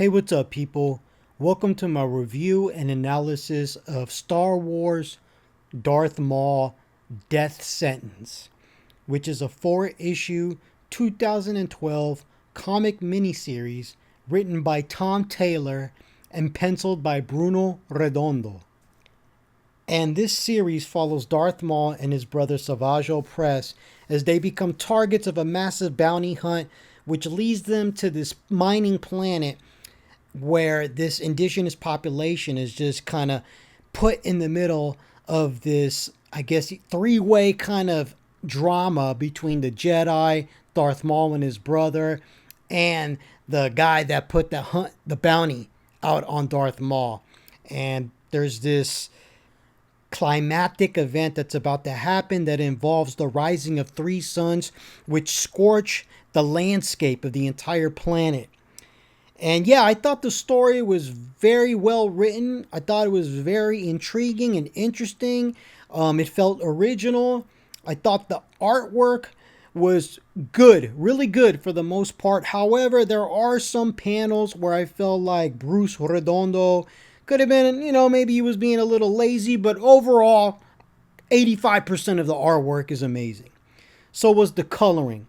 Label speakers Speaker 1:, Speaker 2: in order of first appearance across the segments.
Speaker 1: Hey, what's up, people? Welcome to my review and analysis of Star Wars Darth Maul Death Sentence, which is a four-issue 2012 comic miniseries written by Tom Taylor and penciled by Bruno Redondo. And this series follows Darth Maul and his brother Savage Opress as they become targets of a massive bounty hunt, which leads them to this mining planet where this indigenous population is just kind of put in the middle of this, I guess, three-way kind of drama between the Jedi, Darth Maul and his brother, and the guy that put the bounty out on Darth Maul. And there's this climactic event that's about to happen that involves the rising of three suns, which scorch the landscape of the entire planet. And yeah, I thought the story was very well written. I thought it was very intriguing and interesting. It felt original. I thought the artwork was good, really good for the most part. However, there are some panels where I felt like Bruce Redondo could have been, maybe he was being a little lazy, but overall, 85% of the artwork is amazing. So was the coloring.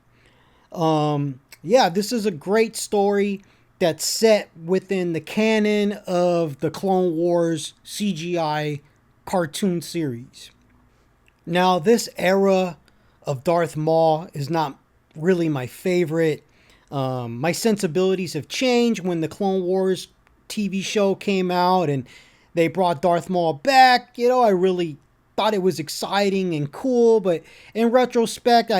Speaker 1: Yeah, this is a great story that's set within the canon of the Clone Wars CGI cartoon series. Now, this era of Darth Maul is not really my favorite. My sensibilities have changed when the Clone Wars TV show came out and they brought Darth Maul back. I really thought it was exciting and cool, but in retrospect,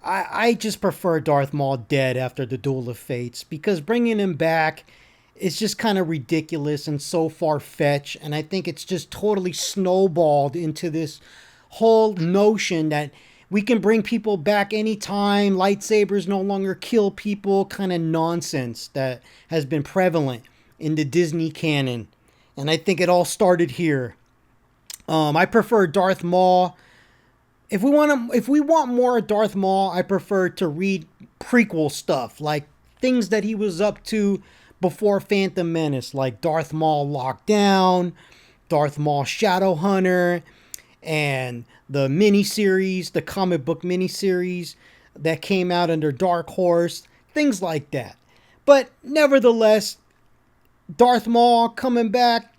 Speaker 1: I just prefer Darth Maul dead after the Duel of Fates, because bringing him back is just kind of ridiculous and so far-fetched, and I think it's just totally snowballed into this whole notion that we can bring people back anytime, lightsabers no longer kill people, kind of nonsense that has been prevalent in the Disney canon, and I think it all started here. I prefer Darth Maul. If we want more Darth Maul, I prefer to read prequel stuff, like things that he was up to before Phantom Menace, like Darth Maul Lockdown, Darth Maul Shadowhunter, and the miniseries, the comic book miniseries that came out under Dark Horse, things like that. But nevertheless, Darth Maul coming back,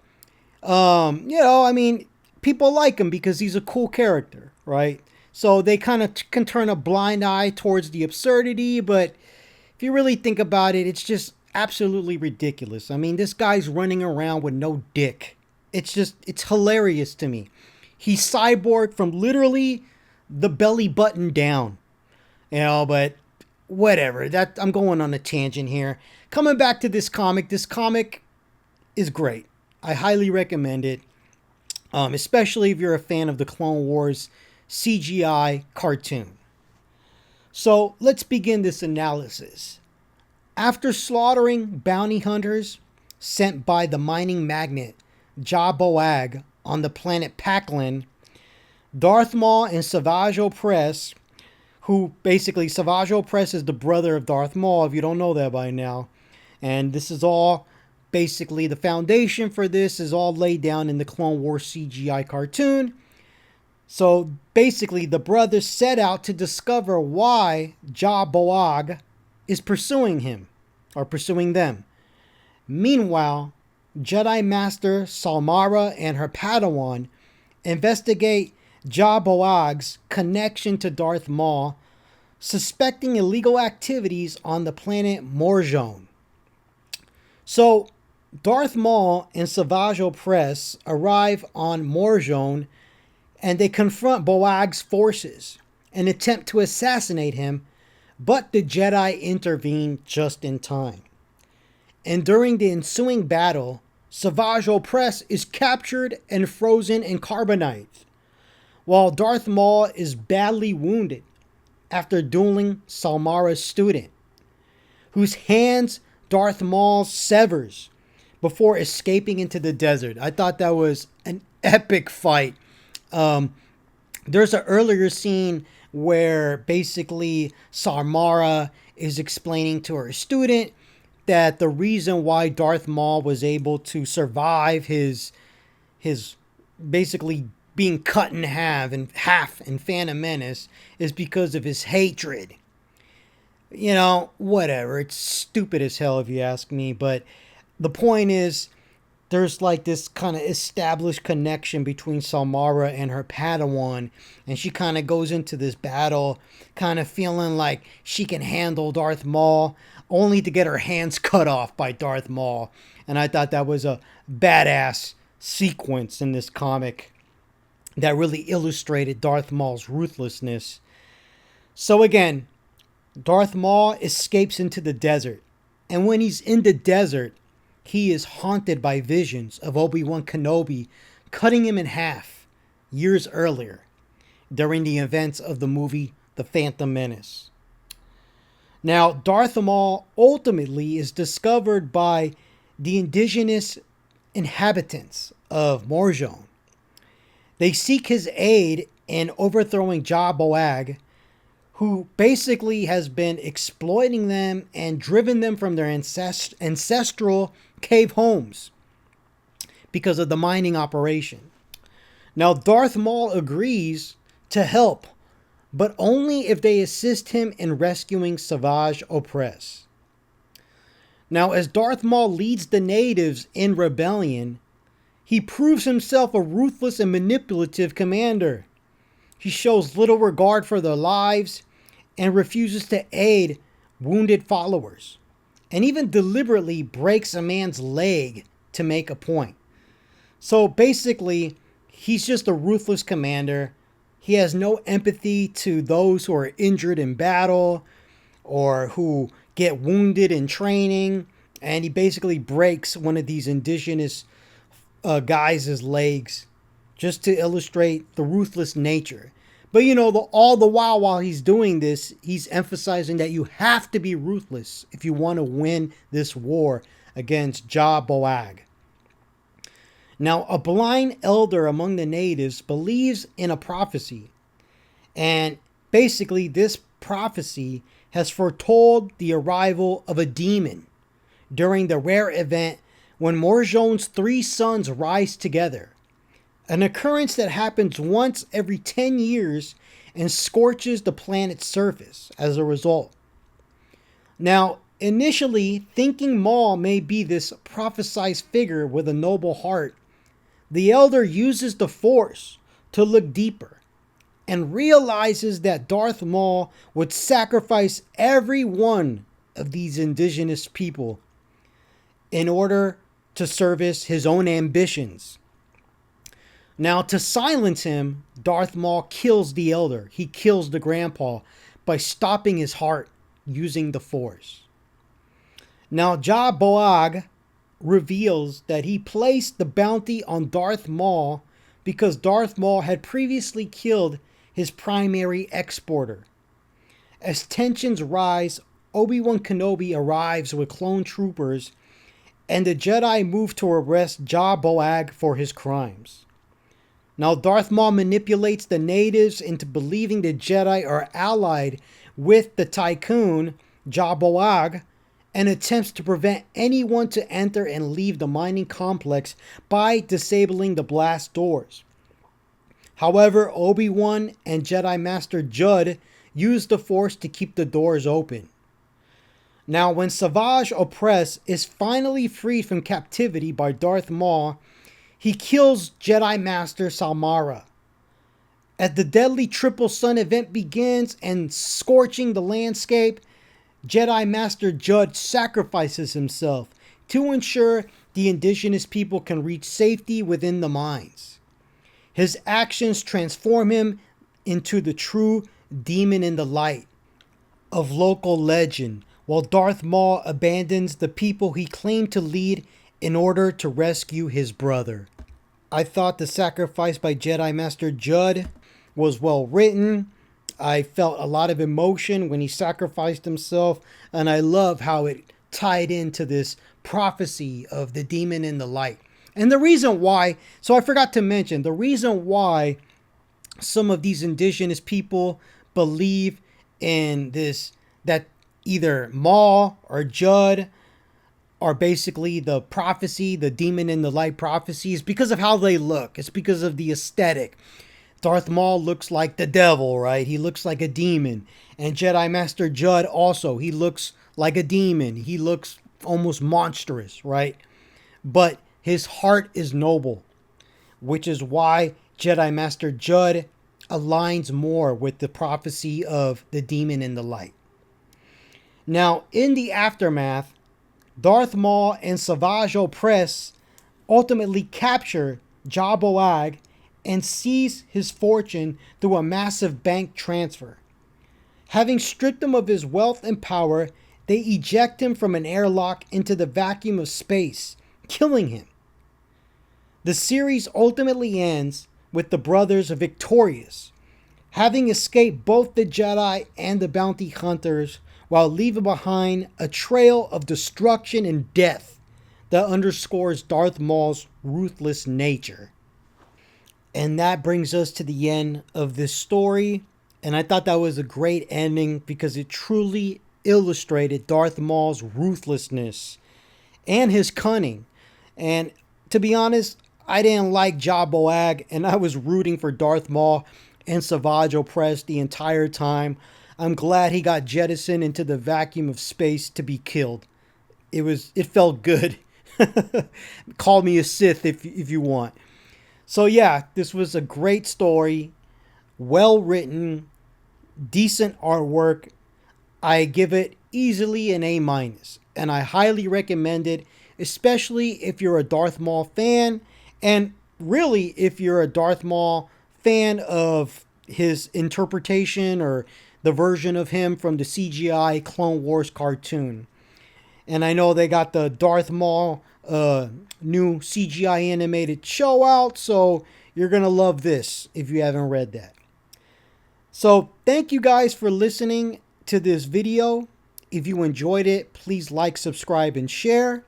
Speaker 1: people like him because he's a cool character, right? So they kind of can turn a blind eye towards the absurdity, but if you really think about it, it's just absolutely ridiculous. I mean, this guy's running around with no dick. It's hilarious to me. He's cyborg from literally the belly button down. But whatever. I'm going on a tangent here. Coming back to this comic is great. I highly recommend it. Especially if you're a fan of the Clone Wars CGI cartoon. So let's begin this analysis. After slaughtering bounty hunters sent by the mining magnate Ja Boag on the planet Paklin, Darth Maul and Savage Opress, who basically Savage Opress is the brother of Darth Maul, if you don't know that by now, and this is all basically the foundation for this is all laid down in the Clone Wars CGI cartoon. So basically, the brothers set out to discover why Ja Boag is pursuing him, or pursuing them. Meanwhile, Jedi Master Salmara and her Padawan investigate Ja Boag's connection to Darth Maul, suspecting illegal activities on the planet Morjon. So, Darth Maul and Savage Opress arrive on Morjon and they confront Boag's forces and attempt to assassinate him, but the Jedi intervene just in time. And during the ensuing battle, Savage Opress is captured and frozen in carbonite, while Darth Maul is badly wounded after dueling Salmara's student, whose hands Darth Maul severs before escaping into the desert. I thought that was an epic fight. There's an earlier scene where basically Salmara is explaining to her student that the reason why Darth Maul was able to survive his basically being cut in half in Phantom Menace is because of his hatred. You know, whatever. It's stupid as hell if you ask me, but the point is there's like this kind of established connection between Samara and her Padawan, and she kind of goes into this battle kind of feeling like she can handle Darth Maul, only to get her hands cut off by Darth Maul. And I thought that was a badass sequence in this comic that really illustrated Darth Maul's ruthlessness. So again, Darth Maul escapes into the desert, and when he's in the desert, he is haunted by visions of Obi-Wan Kenobi cutting him in half years earlier during the events of the movie The Phantom Menace. Now, Darth Maul ultimately is discovered by the indigenous inhabitants of Morjon. They seek his aid in overthrowing Jah Boag, who basically has been exploiting them and driven them from their ancestral cave homes because of the mining operation. Now, Darth Maul agrees to help, but only if they assist him in rescuing Savage Opress. Now, as Darth Maul leads the natives in rebellion, he proves himself a ruthless and manipulative commander. He shows little regard for their lives and refuses to aid wounded followers, and even deliberately breaks a man's leg to make a point. So basically, he's just a ruthless commander. He has no empathy to those who are injured in battle or who get wounded in training, and he basically breaks one of these indigenous guys' legs just to illustrate the ruthless nature. But you know, all the while he's doing this, he's emphasizing that you have to be ruthless if you want to win this war against Jah Boag. Now, a blind elder among the natives believes in a prophecy. And basically, this prophecy has foretold the arrival of a demon during the rare event when Morjon's 3 suns rise together. An occurrence that happens once every 10 years and scorches the planet's surface as a result. Now, initially, thinking Maul may be this prophesized figure with a noble heart, the elder uses the Force to look deeper and realizes that Darth Maul would sacrifice every one of these indigenous people in order to service his own ambitions. Now, to silence him, Darth Maul kills the elder. He kills the grandpa by stopping his heart using the Force. Now, Jah Boag reveals that he placed the bounty on Darth Maul because Darth Maul had previously killed his primary exporter. As tensions rise, Obi-Wan Kenobi arrives with clone troopers, and the Jedi move to arrest Jah Boag for his crimes. Now, Darth Maul manipulates the natives into believing the Jedi are allied with the tycoon, Jah Boag, and attempts to prevent anyone to enter and leave the mining complex by disabling the blast doors. However, Obi-Wan and Jedi Master Judd use the Force to keep the doors open. Now, when Savage Opress is finally freed from captivity by Darth Maul, he kills Jedi Master Samara. As the deadly Triple Sun event begins and scorching the landscape, Jedi Master Judd sacrifices himself to ensure the indigenous people can reach safety within the mines. His actions transform him into the true demon in the light of local legend, while Darth Maul abandons the people he claimed to lead in order to rescue his brother. I thought the sacrifice by Jedi Master Judd was well written. I felt a lot of emotion when he sacrificed himself, and I love how it tied into this prophecy of the demon in the light. And the reason why, so I forgot to mention, the reason why some of these indigenous people believe in this, that either Maul or Judd are basically the prophecy, the demon in the light prophecies, because of how they look. It's because of the aesthetic. Darth Maul looks like the devil, right? He looks like a demon. And Jedi Master Judd also, he looks like a demon. He looks almost monstrous, right? But his heart is noble, which is why Jedi Master Judd aligns more with the prophecy of the demon in the light. Now, in the aftermath, Darth Maul and Savage Opress ultimately capture Jaboag and seize his fortune through a massive bank transfer. Having stripped him of his wealth and power, they eject him from an airlock into the vacuum of space, killing him. The series ultimately ends with the brothers victorious, having escaped both the Jedi and the bounty hunters while leaving behind a trail of destruction and death that underscores Darth Maul's ruthless nature. And that brings us to the end of this story. And I thought that was a great ending because it truly illustrated Darth Maul's ruthlessness and his cunning. And to be honest, I didn't like Jaboag, and I was rooting for Darth Maul and Savage Opress the entire time. I'm glad he got jettisoned into the vacuum of space to be killed. It felt good. Call me a Sith if you want. So yeah, this was a great story, well written, decent artwork. I give it easily an A-, and I highly recommend it, especially if you're a Darth Maul fan, and really if you're a Darth Maul fan of his interpretation or the version of him from the CGI Clone Wars cartoon. And I know they got the Darth Maul new CGI animated show out, so you're going to love this if you haven't read that. So thank you guys for listening to this video. If you enjoyed it, please like, subscribe, and share.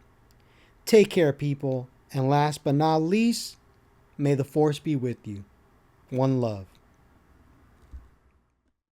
Speaker 1: Take care, people. And last but not least, may the Force be with you. One love.